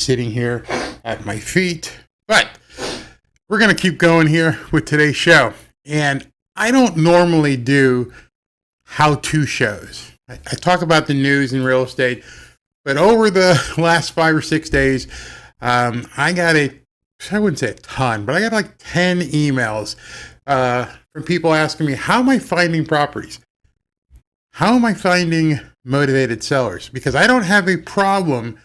sitting here at my feet. But we're going to keep going here with today's show. And I don't normally do how-to shows. I talk about the news in real estate, but over the last 5 or 6 days, I got I wouldn't say a ton, but I got like 10 emails from people asking me, how am I finding properties? How am I finding motivated sellers? Because I don't have a problem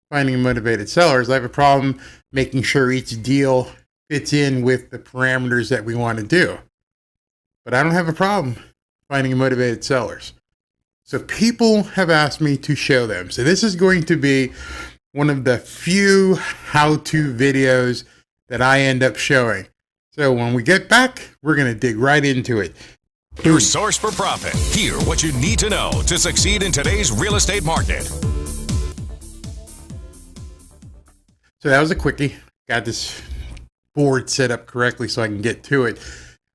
finding motivated sellers. I have a problem making sure each deal fits in with the parameters that we want to do. But I don't have a problem finding motivated sellers. So people have asked me to show them. So this is going to be one of the few how-to videos that I end up showing. So when we get back, we're going to dig right into it. Your source for profit. Hear what you need to know to succeed in today's real estate market. So that was a quickie. Got this board set up correctly so I can get to it.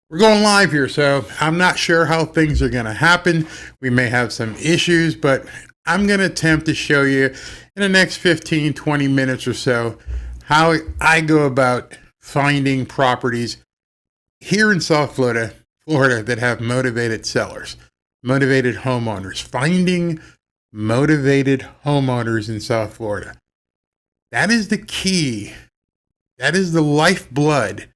We're going live here, so I'm not sure how things are going to happen. We may have some issues, but I'm going to attempt to show you in the next 15, 20 minutes or so how I go about finding properties here in South Florida that have motivated sellers, motivated homeowners, finding motivated homeowners in South Florida. That is the key. That is the lifeblood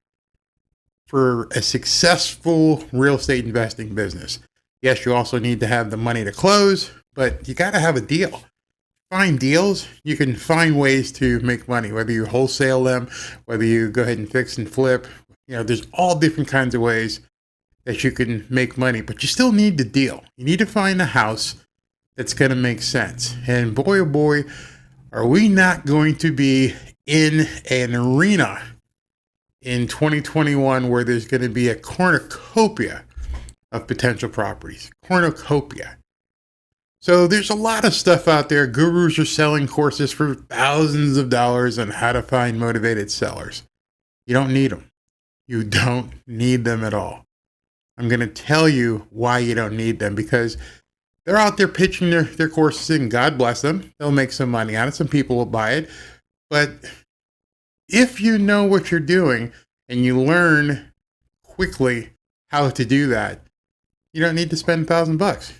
for a successful real estate investing business. Yes, you also need to have the money to close, but you got to have a deal. Find deals. You can find ways to make money, whether you wholesale them, whether you go ahead and fix and flip. There's all different kinds of ways that you can make money, but you still need the deal. You need to find a house that's going to make sense. And boy, oh boy, are we not going to be in an arena in 2021 where there's going to be a cornucopia of potential properties. Cornucopia. So there's a lot of stuff out there. Gurus are selling courses for thousands of dollars on how to find motivated sellers. You don't need them. You don't need them at all. I'm going to tell you why you don't need them, because they're out there pitching their courses, and God bless them. They'll make some money on it. Some people will buy it. But if you know what you're doing and you learn quickly how to do that, you don't need to spend $1,000.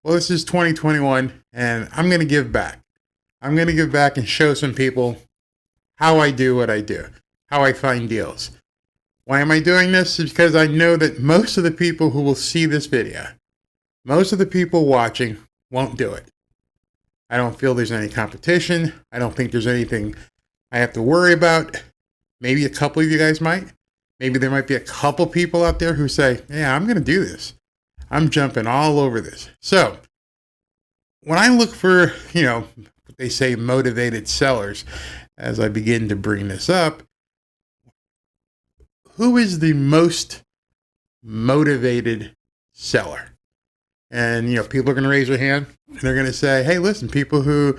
Well, this is 2021, and I'm going to give back. I'm going to give back and show some people how I do what I do, how I find deals. Why am I doing this? It's because I know that most of the people who will see this video, most of the people watching won't do it. I don't feel there's any competition. I don't think there's anything I have to worry about. Maybe a couple of you guys might. Maybe there might be a couple people out there who say, yeah, I'm going to do this. I'm jumping all over this. So when I look for, what they say, motivated sellers, as I begin to bring this up, who is the most motivated seller? And, people are going to raise their hand and they're going to say, hey, listen, people who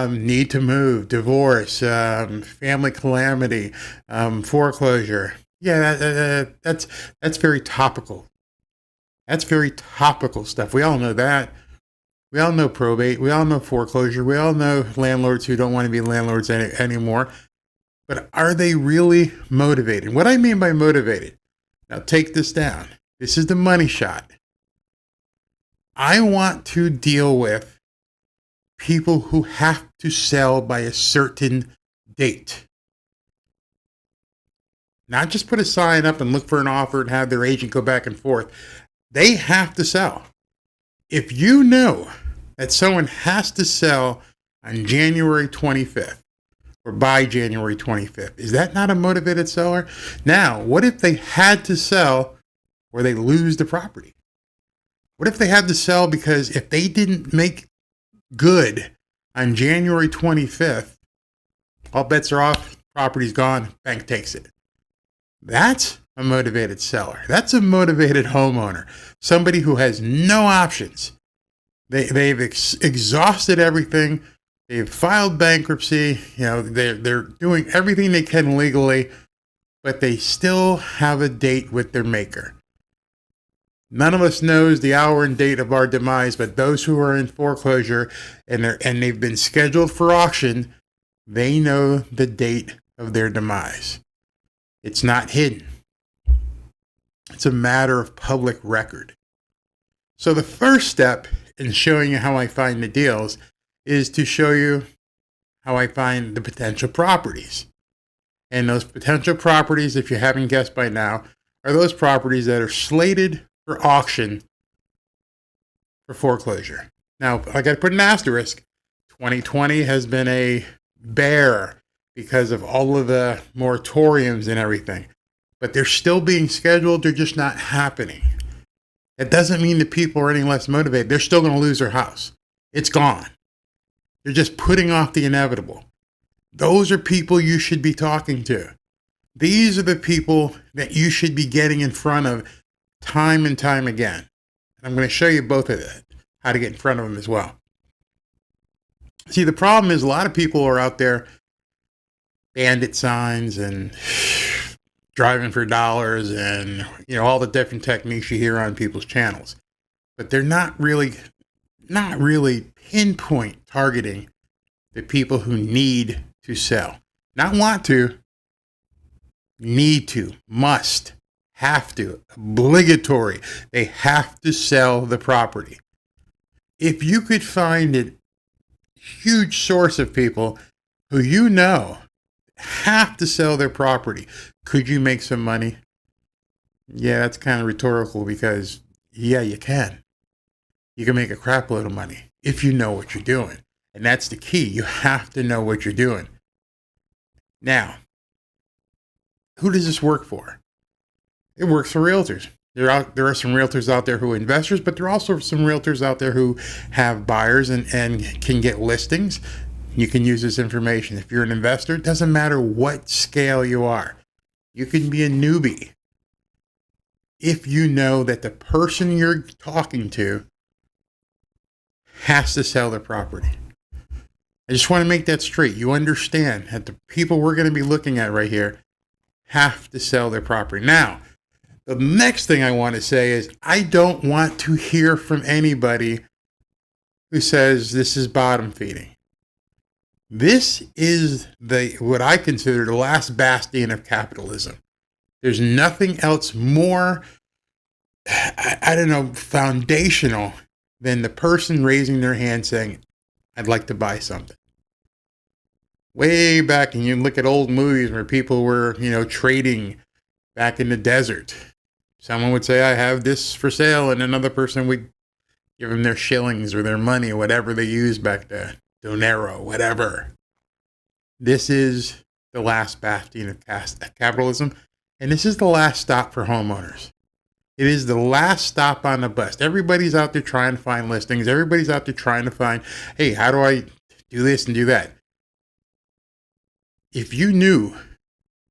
need to move, divorce, family calamity, foreclosure. Yeah, that's very topical. That's very topical stuff. We all know that. We all know probate. We all know foreclosure. We all know landlords who don't want to be landlords anymore. But are they really motivated? What I mean by motivated, now take this down. This is the money shot. I want to deal with people who have to sell by a certain date. Not just put a sign up and look for an offer and have their agent go back and forth. They have to sell. If you know that someone has to sell on January 25th or by January 25th, is that not a motivated seller? Now, what if they had to sell or they lose the property? What if they had to sell because if they didn't make good on January 25th, all bets are off, property's gone, bank takes it? That's a motivated seller. That's a motivated homeowner. Somebody who has no options. They've exhausted everything. They've filed bankruptcy. They're doing everything they can legally, but they still have a date with their maker. None of us knows the hour and date of our demise, but those who are in foreclosure and they've been scheduled for auction, They know the date of their demise. It's not hidden. It's a matter of public record. So the first step in showing you how I find the deals is to show you how I find the potential properties. And those potential properties, if you haven't guessed by now, are those properties that are slated for auction for foreclosure. Now, I got to put an asterisk. 2020 has been a bear because of all of the moratoriums and everything. But they're still being scheduled. They're just not happening. That doesn't mean that people are any less motivated. They're still going to lose their house. It's gone. They're just putting off the inevitable. Those are people you should be talking to. These are the people that you should be getting in front of time and time again. And I'm going to show you both of that, how to get in front of them as well. See, the problem is a lot of people are out there, bandit signs and driving for dollars and, all the different techniques you hear on people's channels. But they're not really pinpoint targeting the people who need to sell. Not want to, need to, must, have to, obligatory. They have to sell the property. If you could find a huge source of people who have to sell their property, could you make some money? Yeah, that's kind of rhetorical because, yeah, you can. You can make a crap load of money if you know what you're doing. And that's the key. You have to know what you're doing. Now, who does this work for? It works for realtors. There are some realtors out there who are investors, but there are also some realtors out there who have buyers and can get listings. You can use this information. If you're an investor, it doesn't matter what scale you are. You can be a newbie. If you know that the person you're talking to has to sell their property. I just want to make that straight. You understand that the people we're going to be looking at right here have to sell their property. Now, the next thing I want to say is I don't want to hear from anybody who says this is bottom feeding. This is what I consider the last bastion of capitalism. There's nothing else more, foundational than the person raising their hand saying, I'd like to buy something. Way back, and you look at old movies where people were, trading back in the desert. Someone would say, I have this for sale, and another person would give them their shillings or their money, or whatever they used back then. Dinero, whatever. This is the last bastion of capitalism, and this is the last stop for homeowners. It is the last stop on the bus. Everybody's out there trying to find listings. Everybody's out there trying to find, hey, how do I do this and do that? If you knew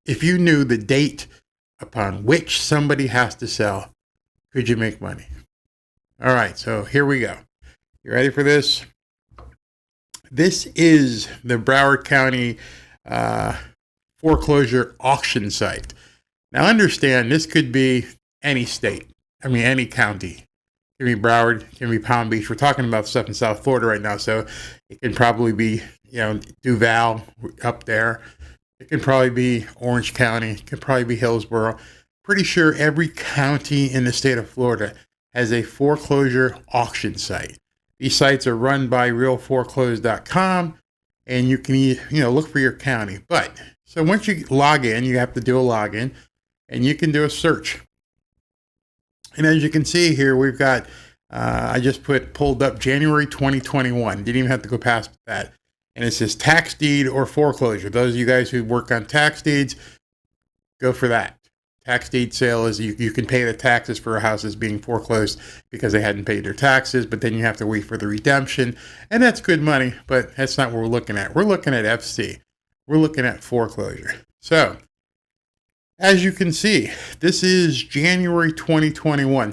the date upon which somebody has to sell, could you make money? All right, so here we go. You ready for this? This is the Broward County foreclosure auction site. Now understand, this could be any state. Any county. It can be Broward, it can be Palm Beach. We're talking about stuff in South Florida right now, so it can probably be, Duval up there. It can probably be Orange County. It can probably be Hillsborough. Pretty sure every county in the state of Florida has a foreclosure auction site. These sites are run by realforeclose.com, and you can, look for your county. So once you log in, you have to do a login, and you can do a search. And as you can see here, we've got, I just pulled up January 2021. Didn't even have to go past that. And it says tax deed or foreclosure. Those of you guys who work on tax deeds, go for that. Tax deed sale is you can pay the taxes for a house that's being foreclosed because they hadn't paid their taxes, but then you have to wait for the redemption. And that's good money, but that's not what we're looking at. We're looking at FC. We're looking at foreclosure. So, as you can see, this is January 2021.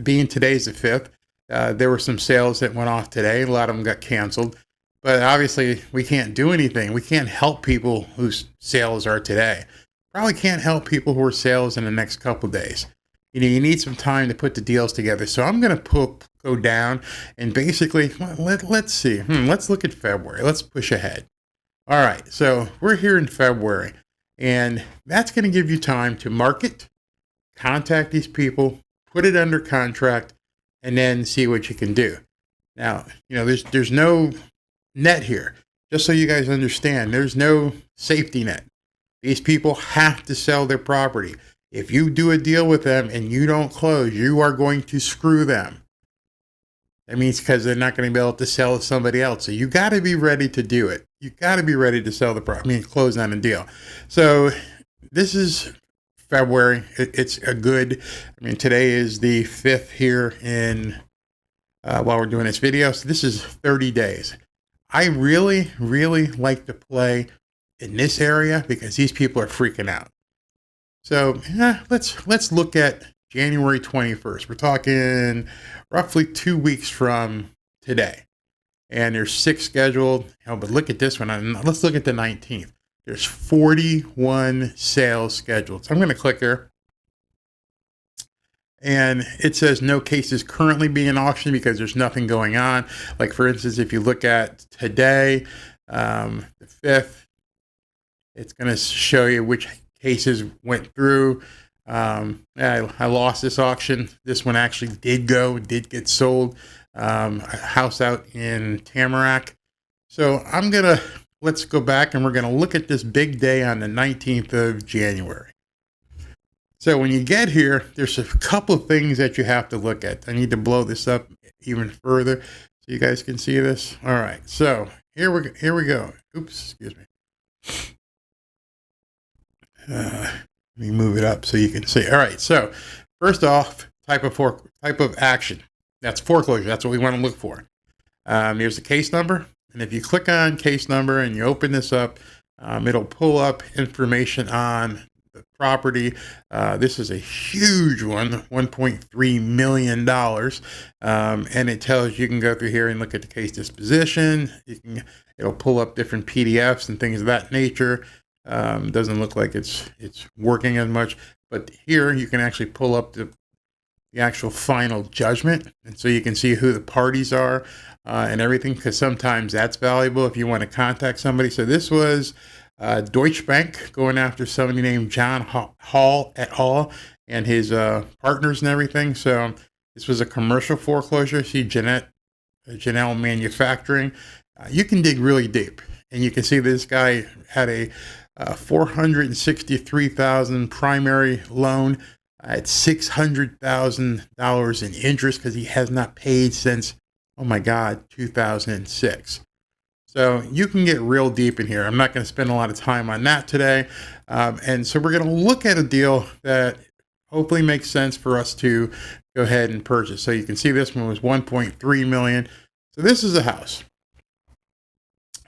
Being today's the 5th, there were some sales that went off today. A lot of them got canceled. But obviously, we can't do anything. We can't help people whose sales are today. Probably can't help people who are sales in the next couple of days. You need some time to put the deals together. So I'm going to go down and basically, let's see. Let's look at February. Let's push ahead. All right, so we're here in February, and that's going to give you time to market, contact these people, put it under contract, and then see what you can do. Now, there's no net here. Just so you guys understand, there's no safety net. These people have to sell their property. If you do a deal with them and you don't close, you are going to screw them. That means because they're not going to be able to sell to somebody else. So you got to be ready to do it. You got to be ready to sell the property, close on a deal. So this is February. It's a good, today is the 5th here while we're doing this video. So this is 30 days. I really, really like to play in this area because these people are freaking out. So let's look at January 21st. We're talking roughly 2 weeks from today. And there's 6 scheduled. But look at this one. Let's look at the 19th. There's 41 sales scheduled. So I'm going to click here. And it says no cases currently being auctioned because there's nothing going on. Like, for instance, if you look at today, the 5th, it's going to show you which cases went through. I lost this auction. This one actually did get sold. A house out in Tamarack. So let's go back and we're going to look at this big day on the 19th of January. So when you get here, there's a couple of things that you have to look at. I need to blow this up even further so you guys can see this. All right, so here we go. Oops, excuse me. Let me move it up so you can see. All right, so first off, type of action. That's foreclosure. That's what we want to look for. Here's the case number, and if you click on case number and you open this up, it'll pull up information on the property. This is a huge one, $1.3 million. And it tells you can go through here and look at the case disposition. It'll pull up different PDFs and things of that nature. Doesn't look like it's working as much, but here you can actually pull up the actual final judgment. And so you can see who the parties are and everything, because sometimes that's valuable if you want to contact somebody. So this was Deutsche Bank going after somebody named John Hall et al. And his partners and everything. So this was a commercial foreclosure. See Janelle Manufacturing. You can dig really deep. And you can see this guy had a $463,000 primary loan at $600,000 in interest because he has not paid since, oh my God, 2006. So you can get real deep in here. I'm not going to spend a lot of time on that today. And so we're going to look at a deal that hopefully makes sense for us to go ahead and purchase. So you can see this one was $1.3 million. So this is a house.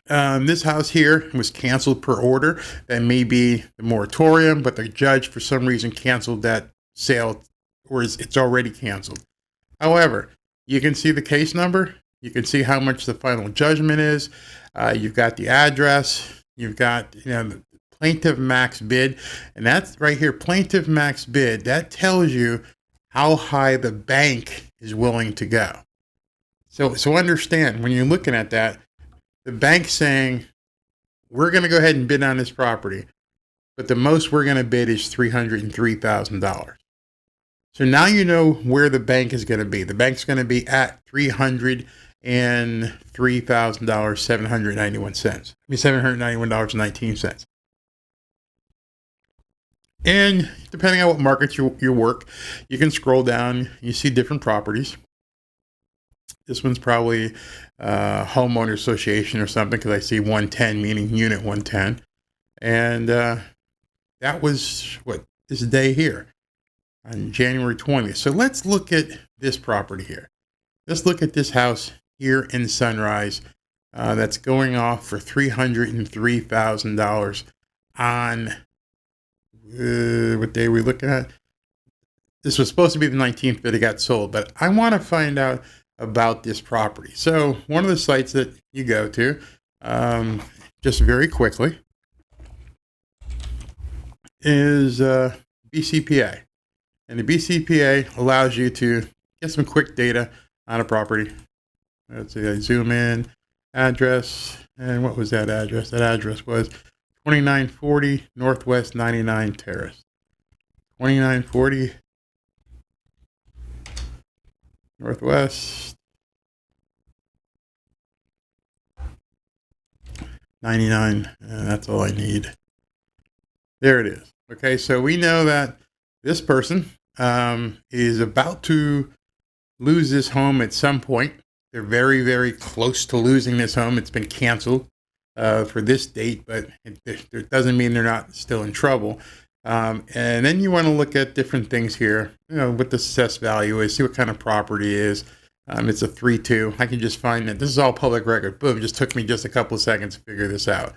This house here was canceled per order. That may be the moratorium, but the judge for some reason canceled that sale, or it's already canceled. However, you can see the case number. You can see how much the final judgment is. You've got the address. You've got the plaintiff max bid, and that's right here, plaintiff max bid. That tells you how high the bank is willing to go. So understand when you're looking at that, the bank's saying we're going to go ahead and bid on this property, but the most we're going to bid is $303,000. So now you know where the bank is going to be. The bank's going to be at $791.19. And depending on what markets you work, you can scroll down. You see different properties. This one's probably Homeowners Association or something because I see 110, meaning Unit 110. And that was this day here on January 20th. So let's look at this property here. Let's look at this house here in Sunrise that's going off for $303,000 on what day are we looking at? This was supposed to be the 19th, but it got sold. But I want to find out about this property. So one of the sites that you go to, just very quickly, is BCPA. And the BCPA allows you to get some quick data on a property. Let's see, I zoom in, address, And what was that address? That address was 2940 Northwest 99 Terrace. 2940 Northwest 99. That's all I need. There it is. Okay, so we know that this person is about to lose this home at some point. They're very, very close to losing this home. It's been canceled for this date, but it doesn't mean they're not still in trouble. And then you want to look at different things here, what the assessed value is, see what kind of property it is. It's a 3-2. I can just find that this is all public record. Boom, just took me just a couple of seconds to figure this out.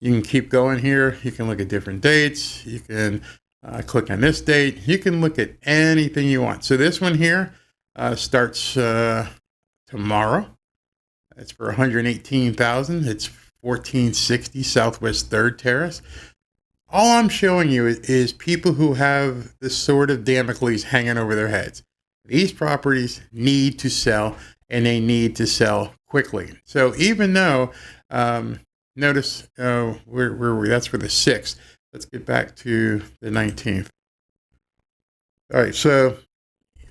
You can keep going here. You can look at different dates. You can click on this date. You can look at anything you want. So this one here starts tomorrow. It's for $118,000. It's 1460 Southwest 3rd Terrace. All I'm showing you is people who have this sort of Damocles hanging over their heads. These properties need to sell, and they need to sell quickly. So even though, notice where were we? That's for the 6th. Let's get back to the 19th. All right, so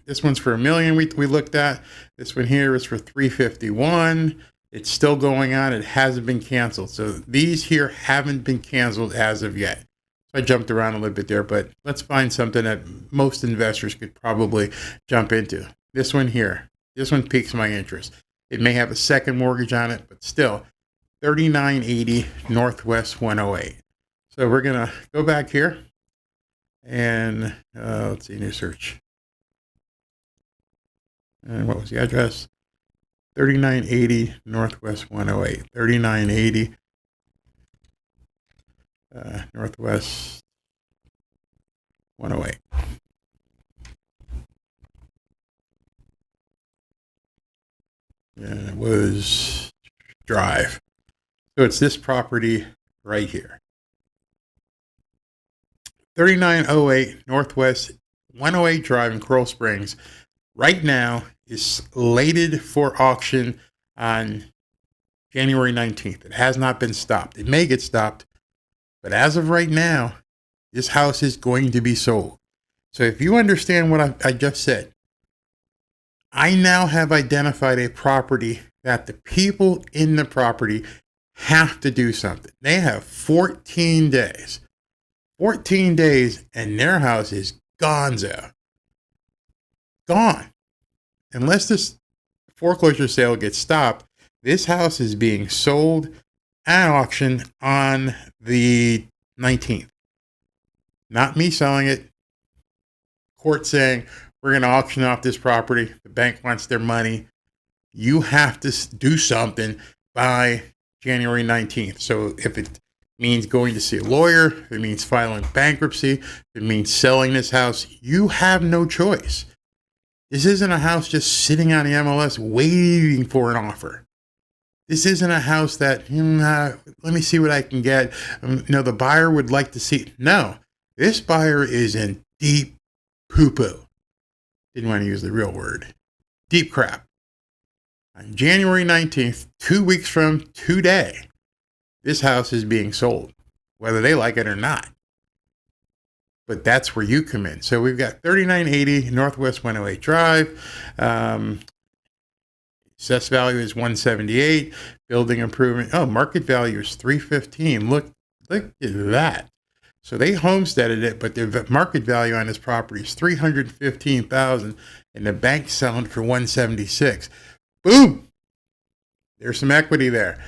this one's for $1 million. We looked at this one here is for 351. It's still going on. It hasn't been canceled. So these here haven't been canceled as of yet. So I jumped around a little bit there, but let's find something that most investors could probably jump into. This one here. This one piques my interest. It may have a second mortgage on it, but still 3980 Northwest 108. So we're going to go back here and let's see, new search. And what was the address? 3980 Northwest 108. 3980 Northwest 108. And it was Drive. So it's this property right here. 3908 Northwest 108 Drive in Coral Springs. Right now is slated for auction on January 19th. It has not been stopped. It may get stopped, but as of right now, this house is going to be sold. So if you understand what I just said, I now have identified a property that the people in the property have to do something. They have 14 days. 14 days and their house is gonzo. Gone. Unless this foreclosure sale gets stopped, this house is being sold at auction on the 19th. Not me selling it. Court saying, we're going to auction off this property. The bank wants their money. You have to do something by January 19th. So if it means going to see a lawyer, if it means filing bankruptcy, if it means selling this house, you have no choice. This isn't a house just sitting on the MLS waiting for an offer. This isn't a house that, let me see what I can get. The buyer would like to see. No, this buyer is in deep poo-poo. Didn't want to use the real word. Deep crap. On January 19th, 2 weeks from today, this house is being sold, whether they like it or not. But that's where you come in. So we've got 3980 Northwest 108 Drive. Assessed value is 178. Building improvement. Oh, market value is 315. Look at that. So they homesteaded it, but their market value on this property is $315,000, and the bank's selling for $176. Boom. There's some equity there.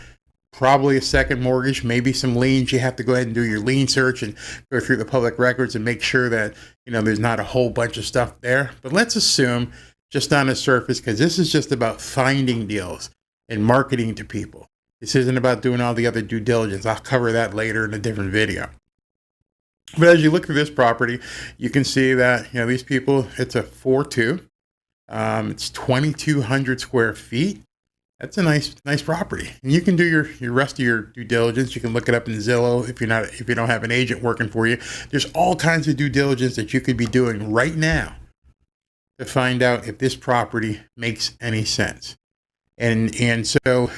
Probably a second mortgage, maybe some liens. You have to go ahead and do your lien search and go through the public records and make sure that, there's not a whole bunch of stuff there. But let's assume just on the surface, because this is just about finding deals and marketing to people. This isn't about doing all the other due diligence. I'll cover that later in a different video. But as you look through this property, you can see that, these people, it's a 4-2. It's 2,200 square feet. That's a nice property. And you can do your rest of your due diligence. You can look it up in Zillow if you don't have an agent working for you. There's all kinds of due diligence that you could be doing right now to find out if this property makes any sense. And so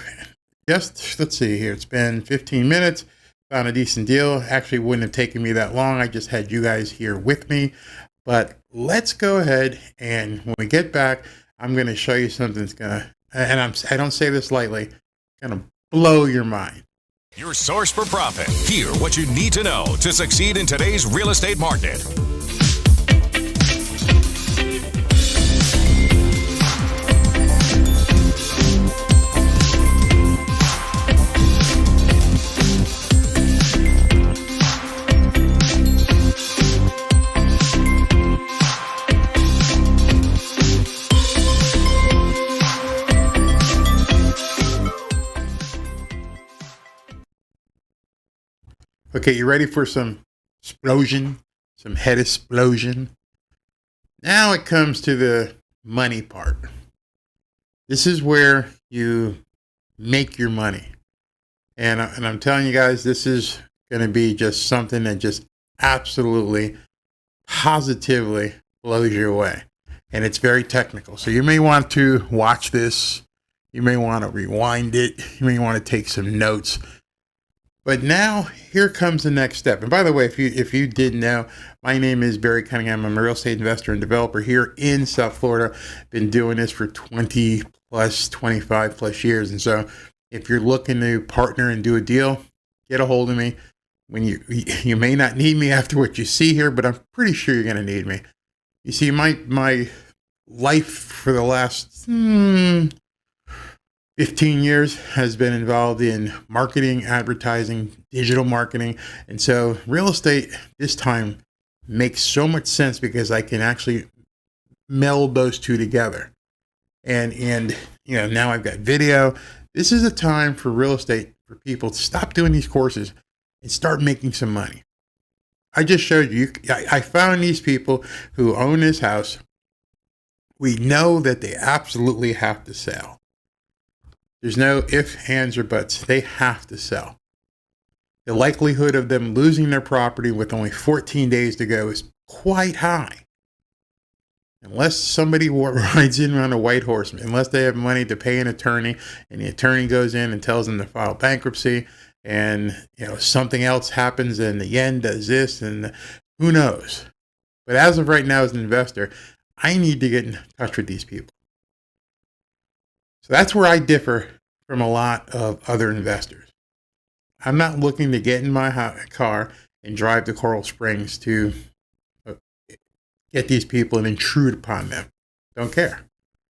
just, let's see here. It's been 15 minutes. Found a decent deal. Actually, wouldn't have taken me that long. I just had you guys here with me. But let's go ahead, and when we get back, I'm going to show you something that's going to, and I don't say this lightly, going to blow your mind. Your source for profit. Hear what you need to know to succeed in today's real estate market. Okay, you ready for some explosion, some head explosion? Now it comes to the money part. This is where you make your money. And I'm telling you guys, this is going to be just something that just absolutely, positively blows you away. And it's very technical. So you may want to watch this. You may want to rewind it. You may want to take some notes. But now, here comes the next step. And by the way, if you didn't know, my name is Barry Cunningham. I'm a real estate investor and developer here in South Florida. Been doing this for 25 plus years. And so if you're looking to partner and do a deal, get a hold of me. When you may not need me after what you see here, but I'm pretty sure you're going to need me. You see, my life for the last 15 years has been involved in marketing, advertising, digital marketing. And so real estate this time makes so much sense because I can actually meld those two together. And you know, now I've got video. This is a time for real estate for people to stop doing these courses and start making some money. I just showed you, I found these people who own this house. We know that they absolutely have to sell. There's no ifs, ands, or buts. They have to sell. The likelihood of them losing their property with only 14 days to go is quite high. Unless somebody rides in on a white horse, unless they have money to pay an attorney, and the attorney goes in and tells them to file bankruptcy, and something else happens, and the yen does this, and who knows. But as of right now, as an investor, I need to get in touch with these people. So that's where I differ from a lot of other investors. I'm not looking to get in my car and drive to Coral Springs to get these people and intrude upon them. Don't care.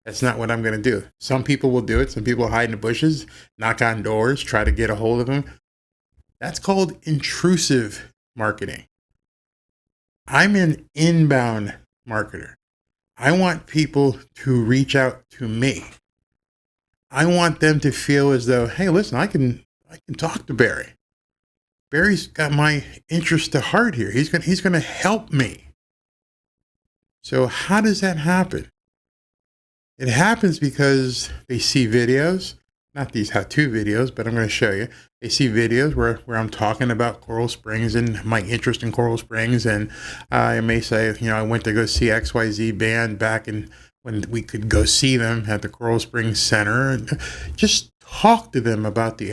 That's not what I'm going to do. Some people will do it. Some people hide in the bushes, knock on doors, try to get a hold of them. That's called intrusive marketing. I'm an inbound marketer. I want people to reach out to me. I want them to feel as though, hey, listen, I can talk to Barry. Barry's got my interest to heart here. He's going to help me. So how does that happen? It happens because they see videos, not these how-to videos, but I'm going to show you. They see videos where I'm talking about Coral Springs and my interest in Coral Springs. And I may say, I went to go see XYZ band back in when we could go see them at the Coral Springs Center, and just talk to them about the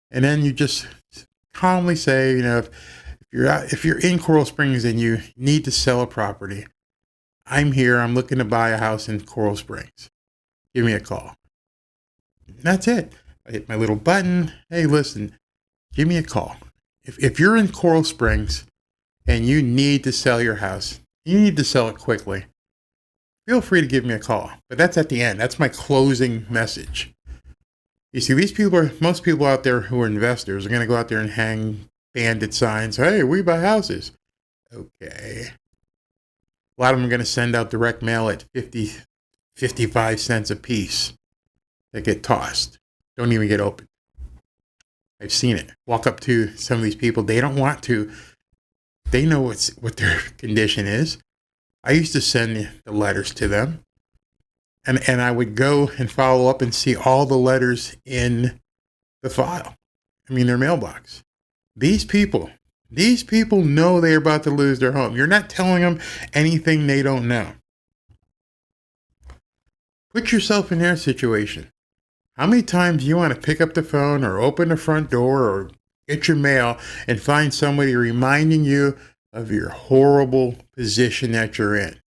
And then you just calmly say, if you're in Coral Springs and you need to sell a property, I'm here. I'm looking to buy a house in Coral Springs. Give me a call. And that's it. I hit my little button. Hey, listen, give me a call. If you're in Coral Springs and you need to sell your house, you need to sell it quickly, feel free to give me a call. But that's at the end. That's my closing message. You see, most people out there who are investors are going to go out there and hang bandit signs. Hey, we buy houses. Okay. A lot of them are going to send out direct mail at 55 cents a piece that get tossed. Don't even get opened. I've seen it. Walk up to some of these people. They don't want to. They know what their condition is. I used to send the letters to them. And I would go and follow up and see all the letters in the file. Their mailbox. These people know they're about to lose their home. You're not telling them anything they don't know. Put yourself in their situation. How many times you want to pick up the phone or open the front door or get your mail and find somebody reminding you of your horrible position that you're in?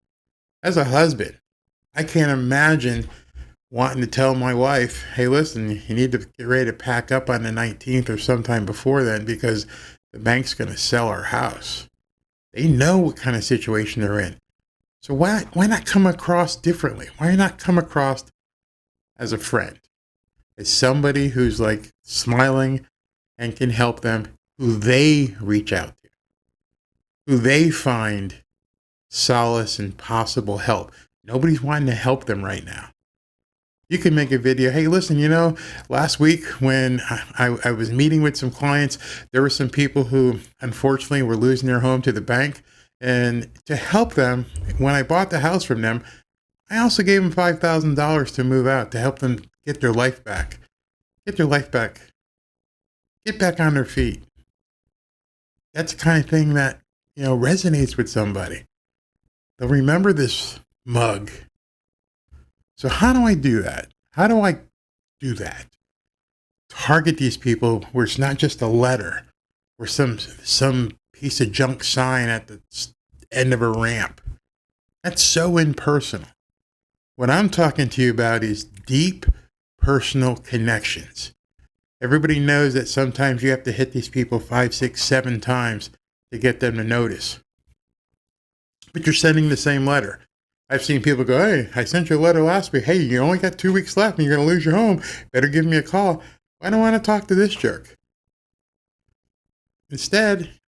As a husband, I can't imagine wanting to tell my wife, hey, listen, you need to get ready to pack up on the 19th or sometime before then because the bank's going to sell our house. They know what kind of situation they're in. So why not come across differently? Why not come across as a friend, as somebody who's like smiling and can help them, who they reach out to, who they find solace and possible help. Nobody's wanting to help them right now. You can make a video. Hey, listen, last week when I was meeting with some clients, there were some people who unfortunately were losing their home to the bank. And to help them, when I bought the house from them, I also gave them $5,000 to move out to help them get their life back. Get their life back. Get back on their feet. That's the kind of thing that, resonates with somebody. They'll remember this mug. So how do I do that? How do I do that? Target these people where it's not just a letter or some piece of junk sign at the end of a ramp. That's so impersonal. What I'm talking to you about is deep personal connections. Everybody knows that sometimes you have to hit these people 5, 6, 7 times to get them to notice. But you're sending the same letter. I've seen people go, hey, I sent you a letter last week. Hey, you only got 2 weeks left and you're going to lose your home. Better give me a call. I don't want to talk to this jerk. Instead,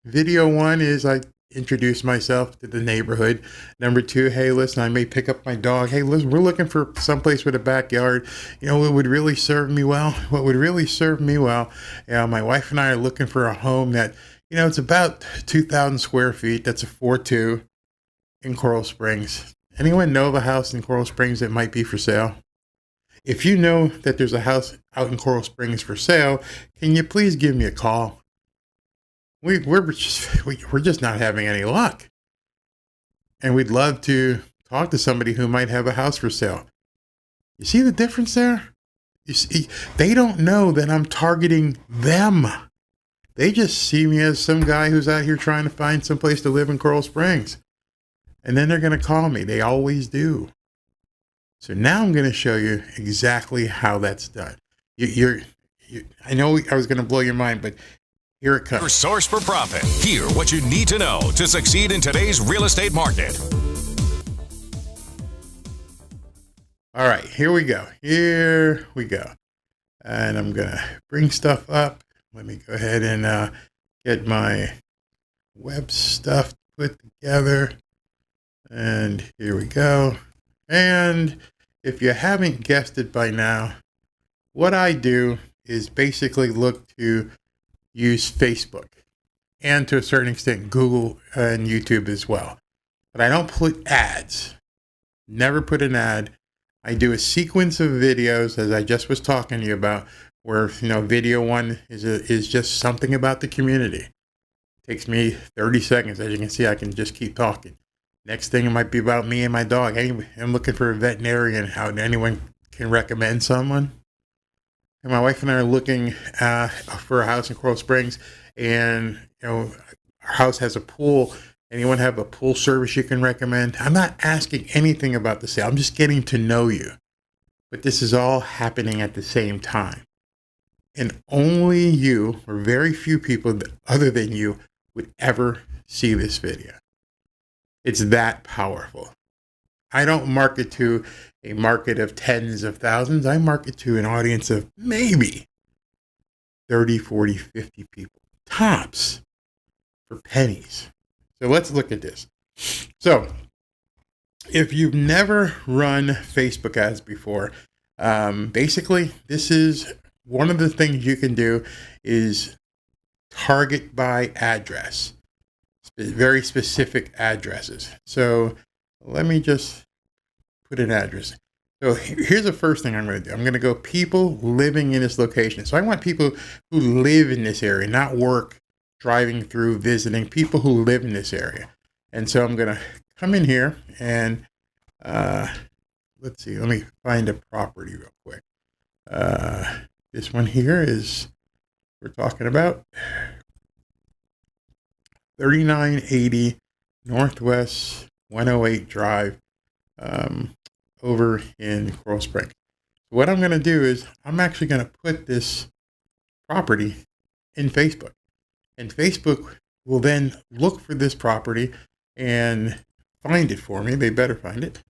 video 1 is I introduce myself to the neighborhood. Number 2, hey, listen, I may pick up my dog. Hey, listen, we're looking for someplace with a backyard. What would really serve me well? What would really serve me well? My wife and I are looking for a home that, it's about 2,000 square feet. That's a 4.2. in Coral Springs. Anyone know of a house in Coral Springs that might be for sale? If you know that there's a house out in Coral Springs for sale, can you please give me a call? We're just not having any luck. And we'd love to talk to somebody who might have a house for sale. You see the difference there? You see, they don't know that I'm targeting them. They just see me as some guy who's out here trying to find some place to live in Coral Springs. And then they're going to call me. They always do. So now I'm going to show you exactly how that's done. I know I was going to blow your mind, but here it comes. Your source for profit. Hear what you need to know to succeed in today's real estate market. All right, here we go. Here we go. And I'm going to bring stuff up. Let me go ahead and get my web stuff put together. And here we go. And if you haven't guessed it by now, what I do is basically look to use Facebook and to a certain extent Google and YouTube as well. But I don't put ads. Never put an ad. I do a sequence of videos, as I just was talking to you about, where video 1 is just something about the community. It takes me 30 seconds. As you can see, I can just keep talking. Next thing, it might be about me and my dog. I'm looking for a veterinarian. How anyone can recommend someone? And my wife and I are looking for a house in Coral Springs, and our house has a pool. Anyone have a pool service you can recommend? I'm not asking anything about the sale. I'm just getting to know you. But this is all happening at the same time. And only you, or very few people other than you, would ever see this video. It's that powerful. I don't market to a market of tens of thousands. I market to an audience of maybe 30, 40, 50 people, tops, for pennies. So let's look at this. So if you've never run Facebook ads before, basically this is one of the things you can do is target by address. Very specific addresses. So let me just put an address. So here's the first thing I'm going to do. I'm going to go people living in this location. So I want people who live in this area, not work, driving through, visiting, people who live in this area. And so I'm going to come in here and let's see, let me find a property real quick. This one here is, we're talking about 3980 Northwest 108 Drive, over in Coral Springs. What I'm going to do is I'm actually going to put this property in Facebook, and Facebook will then look for this property and find it for me. They better find it.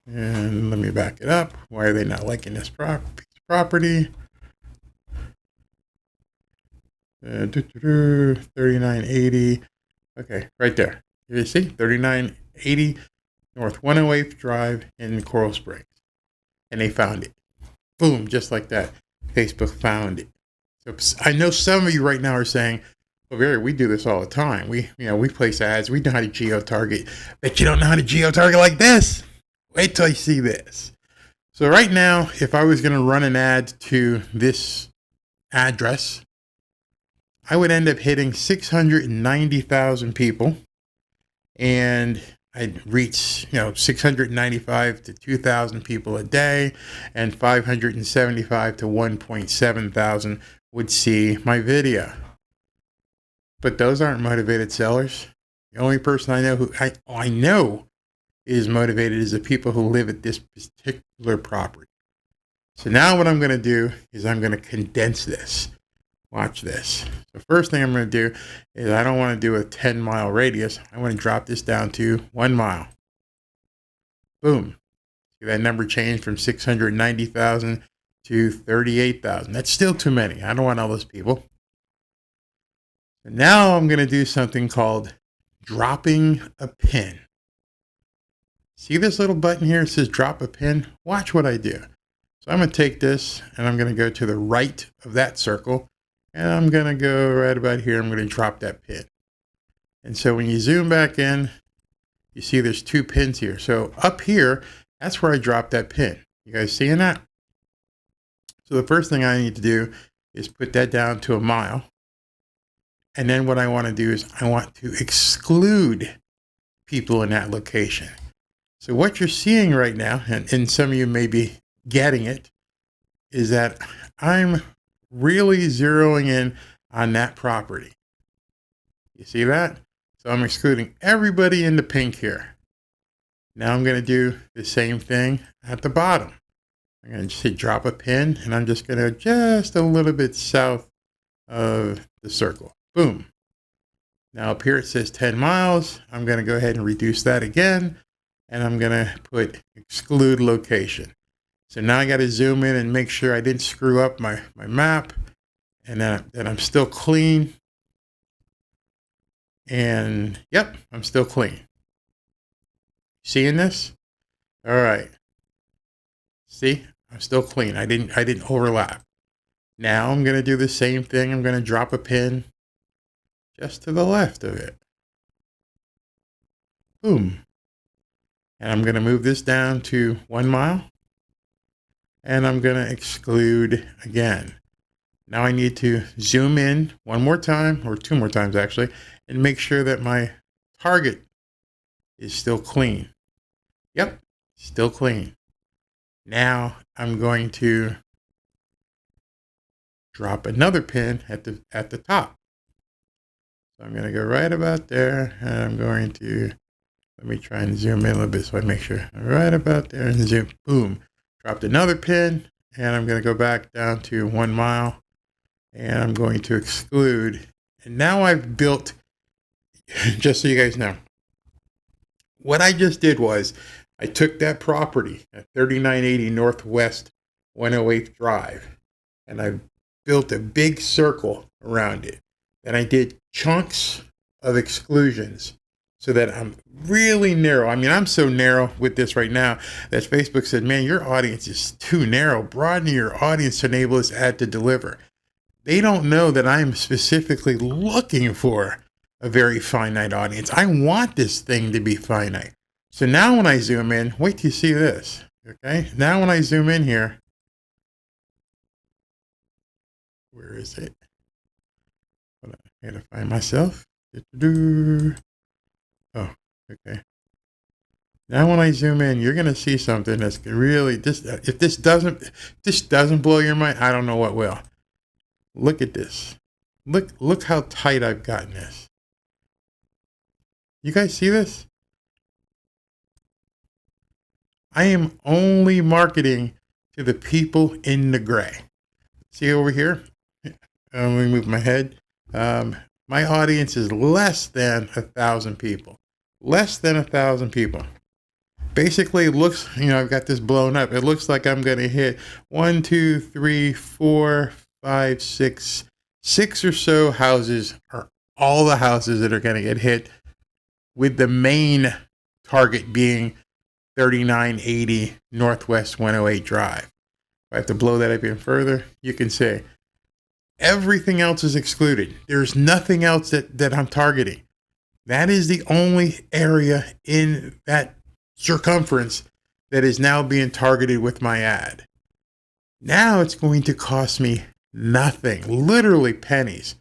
And let me back it up. Why are they not liking this property? 3980. Okay, right there. You see, 3980 North 108th Drive in Coral Springs. And they found it. Boom, just like that. Facebook found it. So I know some of you right now are saying, well, Barry, we do this all the time. We place ads. We know how to geo-target. But you don't know how to geo-target like this. Wait till you see this. So right now, if I was going to run an ad to this address, I would end up hitting 690,000 people, and I'd reach, 695 to 2,000 people a day, and 575 to 1.7 thousand would see my video. But those aren't motivated sellers. The only person I know I know is motivated is the people who live at this particular property. So now what I'm going to do is I'm going to condense this. Watch this. The first thing I'm going to do is I don't want to do a 10-mile radius. I want to drop this down to 1 mile. Boom. See that number changed from 690,000 to 38,000. That's still too many. I don't want all those people. So now I'm going to do something called dropping a pin. See this little button here? It says drop a pin. Watch what I do. So I'm going to take this and I'm going to go to the right of that circle. And I'm going to go right about here. I'm going to drop that pin. And so when you zoom back in, you see there's 2 pins here. So up here, that's where I dropped that pin. You guys seeing that? So the first thing I need to do is put that down to 1 mile. And then what I want to do is I want to exclude people in that location. So what you're seeing right now, and some of you may be getting it, is that I'm really zeroing in on that property. You see that? So I'm excluding everybody in the pink here. Now I'm going to do the same thing at the bottom. I'm going to just hit drop a pin, and I'm just going to just a little bit south of the circle. Boom. Now up here it says 10 miles. I'm going to go ahead and reduce that again, and I'm going to put exclude location. So now I got to zoom in and make sure I didn't screw up my map, and that I'm still clean. And yep, I'm still clean. Seeing this? All right. See, I'm still clean. I didn't overlap. Now I'm going to do the same thing. I'm going to drop a pin just to the left of it. Boom. And I'm going to move this down to 1 mile. And I'm going to exclude again. Now I need to zoom in one more time, or 2 more times actually, and make sure that my target is still clean. Yep, still clean. Now I'm going to drop another pin at the top. So I'm going to go right about there, and I'm going to, let me try and zoom in a little bit so I make sure. Right about there, and zoom, boom. Dropped another pin, and I'm going to go back down to 1 mile, and I'm going to exclude. And now I've built, just so you guys know, what I just did was I took that property at 3980 Northwest 108th Drive, and I built a big circle around it. And I did chunks of exclusions so that I'm really narrow. I mean, I'm so narrow with this right now that Facebook said, man, your audience is too narrow. Broaden your audience to enable this ad to deliver. They don't know that I'm specifically looking for a very finite audience. I want this thing to be finite. So now when I zoom in, wait till you see this. Okay, now when I zoom in here, where is it? Hold on, I gotta find myself. Oh, okay. Now when I zoom in, you're going to see something that's really, if this doesn't blow your mind, I don't know what will. Look at this. Look how tight I've gotten this. You guys see this? I am only marketing to the people in the gray. See over here? Let me move my head. My audience is less than 1,000 people. Less than 1,000 people. Basically, it looks, I've got this blown up. It looks like I'm going to hit 1, 2, 3, 4, 5, 6 or so houses are all the houses that are going to get hit, with the main target being 3980 Northwest 108 Drive. If I have to blow that up even further, you can see everything else is excluded. There's nothing else that I'm targeting. That is the only area in that circumference that is now being targeted with my ad. Now it's going to cost me nothing, literally pennies,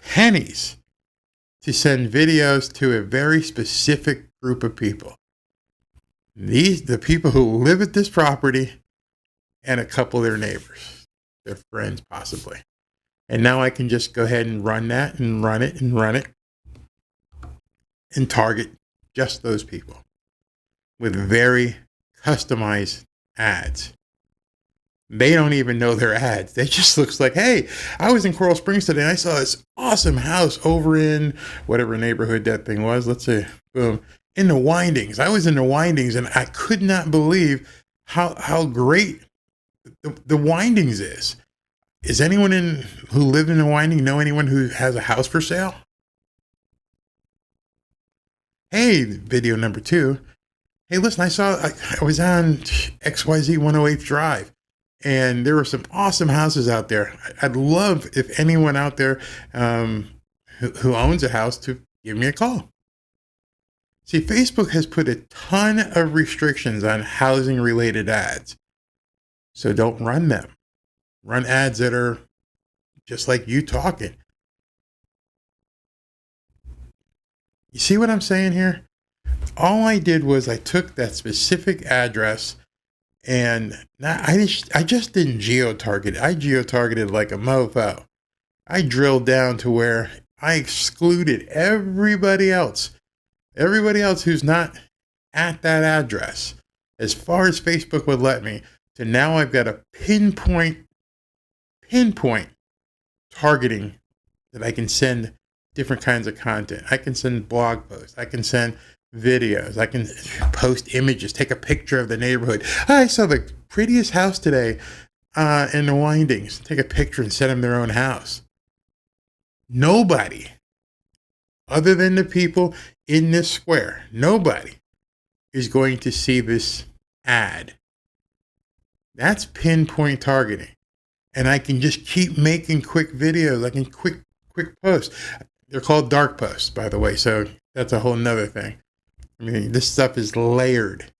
to send videos to a very specific group of people. The people who live at this property and a couple of their neighbors, their friends possibly. And now I can just go ahead and run that and run it and target just those people with very customized ads. They don't even know their ads. They just looks like, hey, I was in Coral Springs today and I saw this awesome house over in whatever neighborhood that thing was. Let's say, boom, in the Windings. I was in the Windings and I could not believe how great the Windings is. Is anyone who lived in the Winding know anyone who has a house for sale? Hey, video number 2. Hey, listen, I was on XYZ 108 Drive, and there were some awesome houses out there. I'd love if anyone out there who owns a house to give me a call. See, Facebook has put a ton of restrictions on housing-related ads, so don't run them. Run ads that are just like you talking. You see what I'm saying here? All I did was I took that specific address and I just didn't geo-target it. I geo-targeted like a mofo. I drilled down to where I excluded everybody else who's not at that address, as far as Facebook would let me, to now I've got a pinpoint targeting that I can send different kinds of content. I can send blog posts. I can send videos. I can post images, take a picture of the neighborhood. I saw the prettiest house today in the Windings. Take a picture and send them their own house. Nobody, other than the people in this square, nobody is going to see this ad. That's pinpoint targeting. And I can just keep making quick videos. I can quick posts. They're called dark posts, by the way. So that's a whole nother thing. I mean, this stuff is layered,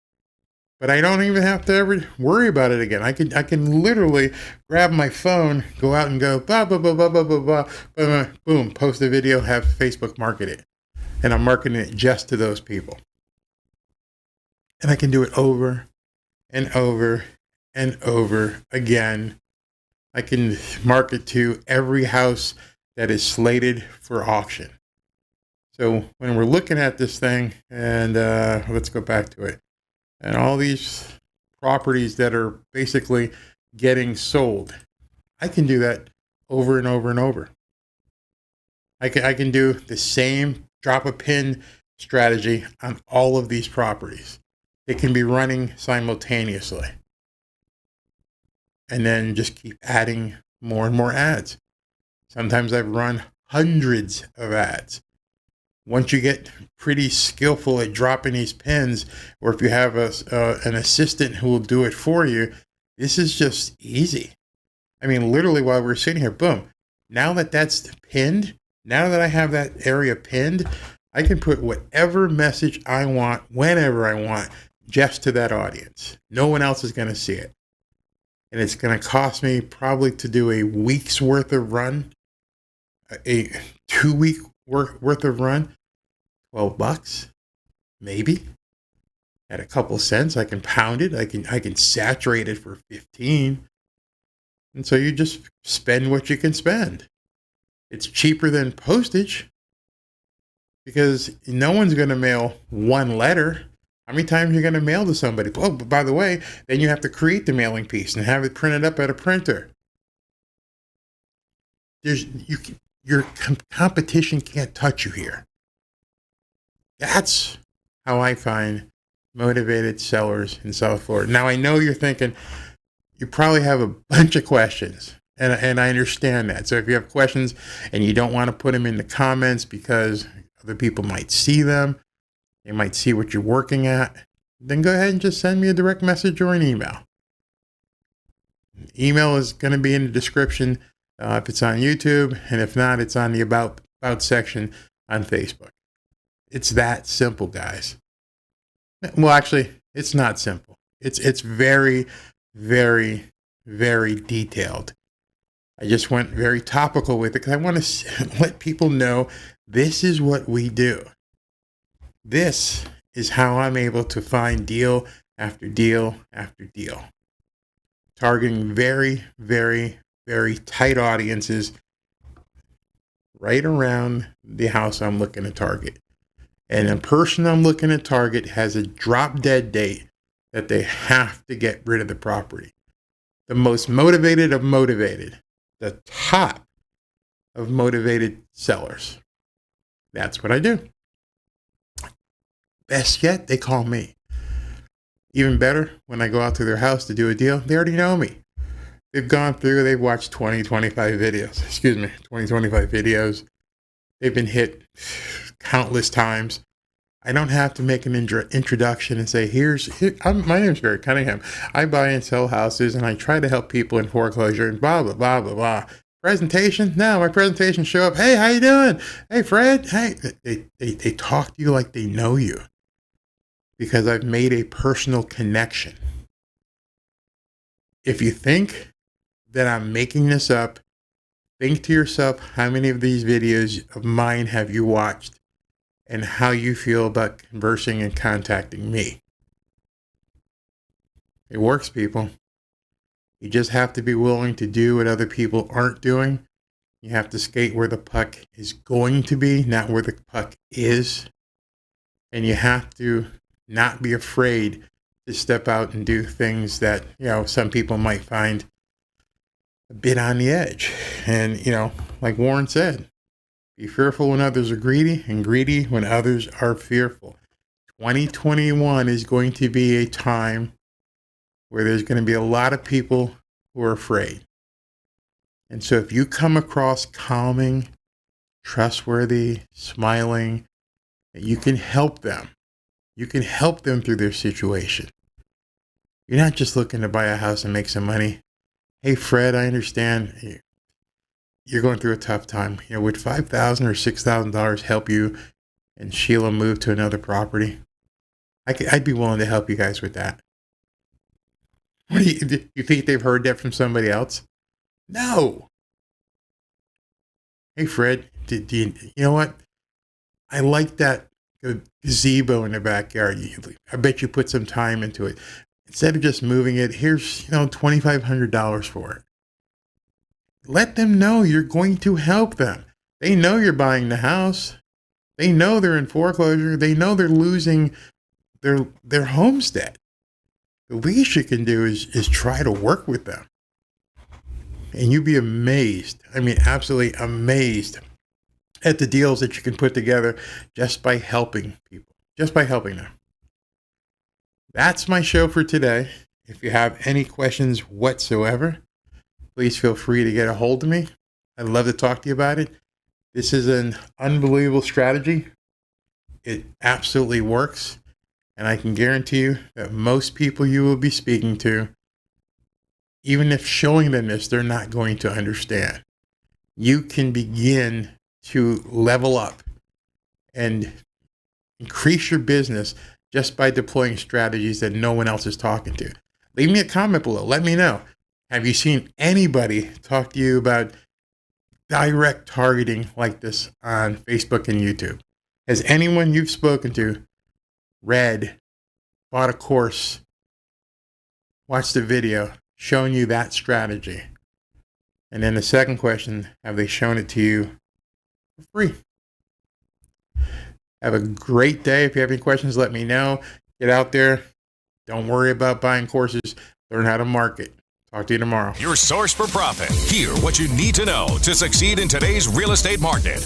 but I don't even have to ever worry about it again. I can literally grab my phone, go out and go, blah, blah, blah, blah, blah, blah, blah, boom, post a video, have Facebook market it. And I'm marketing it just to those people. And I can do it over and over and over again. I can market to every house that is slated for auction. So when we're looking at this thing, and let's go back to it, and all these properties that are basically getting sold, I can do that over and over and over. I can do the same drop a pin strategy on all of these properties. It can be running simultaneously. And then just keep adding more and more ads. Sometimes I've run hundreds of ads. Once you get pretty skillful at dropping these pins, or if you have an assistant who will do it for you, this is just easy. I mean, literally while we're sitting here, boom. Now that's pinned, now that I have that area pinned, I can put whatever message I want, whenever I want, just to that audience. No one else is going to see it. And it's going to cost me probably to do a week's worth of run, a 2-week worth of run, $12, maybe. At a couple cents, I can pound it. I can saturate it for 15. And so you just spend what you can spend. It's cheaper than postage because no one's going to mail one letter. How many times are you going to mail to somebody? Oh, but by the way, then you have to create the mailing piece and have it printed up at a printer. Your competition can't touch you here. That's how I find motivated sellers in South Florida. Now, I know you're thinking, you probably have a bunch of questions, and I understand that. So if you have questions and you don't want to put them in the comments because other people might see them, they might see what you're working at, then go ahead and just send me a direct message or an email. Email is going to be in the description if it's on YouTube, and if not, it's on the about section on Facebook. It's that simple, guys. Well, actually, it's not simple. It's very, very, very detailed. I just went very topical with it because I want to let people know this is what we do. This is how I'm able to find deal after deal after deal. Targeting very, very, very tight audiences right around the house I'm looking to target. And the person I'm looking to target has a drop dead date that they have to get rid of the property. The most motivated of motivated, the top of motivated sellers. That's what I do. Best yet, they call me. Even better, when I go out to their house to do a deal, they already know me. They've gone through, they've watched 20, 25 videos. They've been hit countless times. I don't have to make an introduction and say, my name's Barry Cunningham. I buy and sell houses and I try to help people in foreclosure and blah, blah, blah, blah, blah. Presentation? No, my presentation show up. Hey, how you doing? Hey, Fred. Hey, they talk to you like they know you because I've made a personal connection. If you think that I'm making this up, think to yourself, how many of these videos of mine have you watched and how you feel about conversing and contacting me? It works, people. You just have to be willing to do what other people aren't doing. You have to skate where the puck is going to be, not where the puck is. And you have to not be afraid to step out and do things that, some people might find a bit on the edge. And, like Warren said, be fearful when others are greedy and greedy when others are fearful. 2021 is going to be a time where there's going to be a lot of people who are afraid. And so if you come across calming, trustworthy, smiling, you can help them. You can help them through their situation. You're not just looking to buy a house and make some money. Hey, Fred, I understand you're going through a tough time. Would $5,000 or $6,000 help you and Sheila move to another property? I'd be willing to help you guys with that. What do you think they've heard that from somebody else? No. Hey, Fred, you know what? I like that gazebo in the backyard. I bet you put some time into it. Instead of just moving it, here's $2,500 for it. Let them know you're going to help them. They know you're buying the house. They know they're in foreclosure. They know they're losing their homestead. The least you can do is try to work with them. And you'd be amazed. I mean, absolutely amazed at the deals that you can put together just by helping people, just by helping them. That's my show for today. If you have any questions whatsoever, please feel free to get a hold of me. I'd love to talk to you about it. This is an unbelievable strategy. It absolutely works. And I can guarantee you that most people you will be speaking to, even if showing them this, they're not going to understand. You can begin to level up and increase your business just by deploying strategies that no one else is talking to. Leave me a comment below. Let me know. Have you seen anybody talk to you about direct targeting like this on Facebook and YouTube? Has anyone you've spoken to read bought a course, watched a video showing you that strategy? And then the second question, have they shown it to you for free? Have a great day. If you have any questions, let me know. Get out there. Don't worry about buying courses. Learn how to market. Talk to you tomorrow. Your source for profit. Hear what you need to know to succeed in today's real estate market.